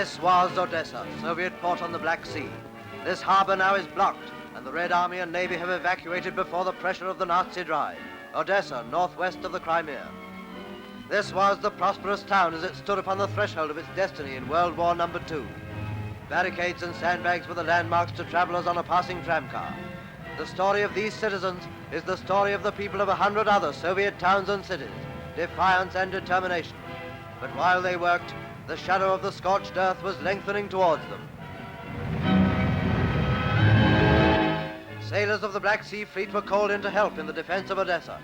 This was Odessa, Soviet port on the Black Sea. This harbor now is blocked, and the Red Army and Navy have evacuated before the pressure of the Nazi drive. Odessa, northwest of the Crimea. This was the prosperous town as it stood upon the threshold of its destiny in World War II. Barricades and sandbags were the landmarks to travelers on a passing tramcar. The story of these citizens is the story of the people of 100 other Soviet towns and cities, defiance and determination. But while they worked, the shadow of the scorched earth was lengthening towards them. Sailors of the Black Sea Fleet were called in to help in the defense of Odessa.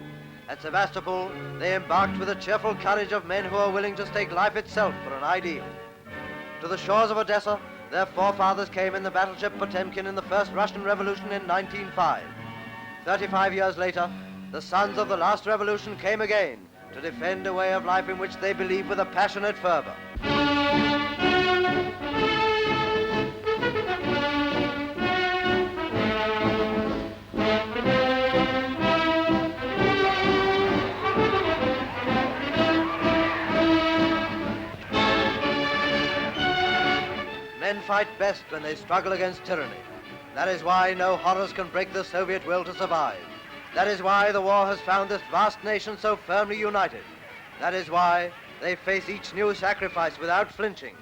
At Sevastopol, they embarked with the cheerful courage of men who are willing to stake life itself for an ideal. To the shores of Odessa, their forefathers came in the battleship Potemkin in the first Russian Revolution in 1905. 35 years later, the sons of the last revolution came again to defend a way of life in which they believe with a passionate fervor. Men fight best when they struggle against tyranny. That is why no horrors can break the Soviet will to survive. That is why the war has found this vast nation so firmly united. That is why they face each new sacrifice without flinching.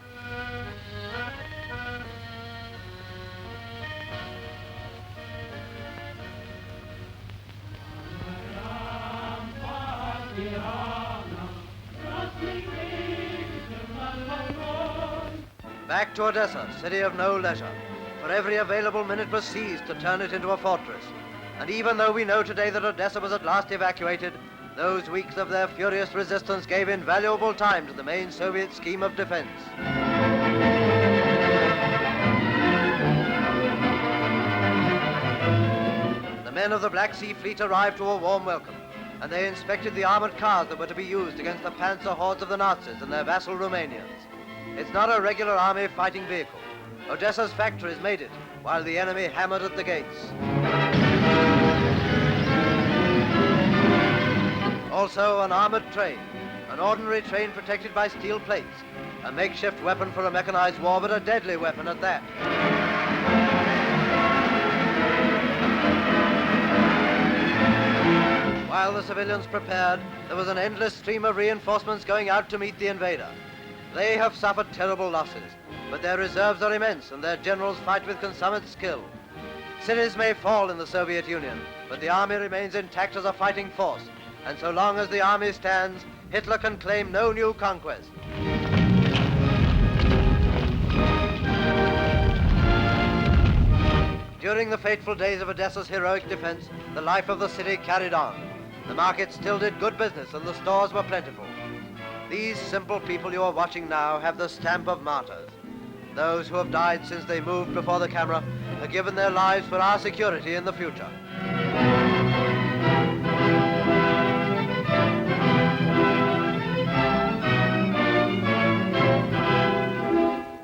Back to Odessa, city of no leisure, for every available minute was seized to turn it into a fortress. And even though we know today that Odessa was at last evacuated, those weeks of their furious resistance gave invaluable time to the main Soviet scheme of defense. The men of the Black Sea Fleet arrived to a warm welcome, and they inspected the armored cars that were to be used against the panzer hordes of the Nazis and their vassal Romanians. It's not a regular army fighting vehicle. Odessa's factories made it, while the enemy hammered at the gates. Also an armored train, an ordinary train protected by steel plates, a makeshift weapon for a mechanized war, but a deadly weapon at that. While the civilians prepared, there was an endless stream of reinforcements going out to meet the invader. They have suffered terrible losses, but their reserves are immense and their generals fight with consummate skill. Cities may fall in the Soviet Union, but the army remains intact as a fighting force, and so long as the army stands, Hitler can claim no new conquest. During the fateful days of Odessa's heroic defense, the life of the city carried on. The market still did good business and the stores were plentiful. These simple people you are watching now have the stamp of martyrs. Those who have died since they moved before the camera have given their lives for our security in the future.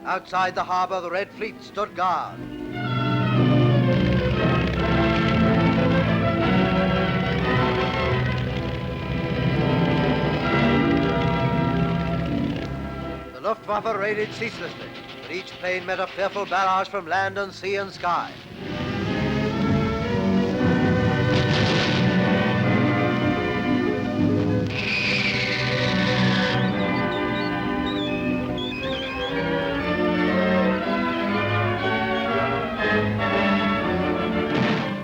Outside the harbor, the Red Fleet stood guard. The Luftwaffe raided ceaselessly, but each plane met a fearful barrage from land and sea and sky.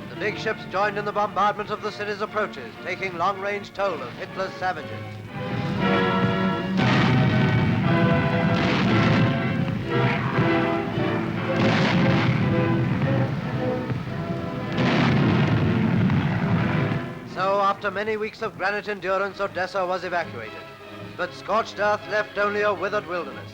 The big ships joined in the bombardment of the city's approaches, taking long-range toll of Hitler's savages. So, after many weeks of granite endurance, Odessa was evacuated. But scorched earth left only a withered wilderness.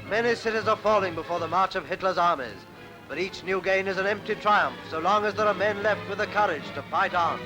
Many cities are falling before the march of Hitler's armies, but each new gain is an empty triumph so long as there are men left with the courage to fight on.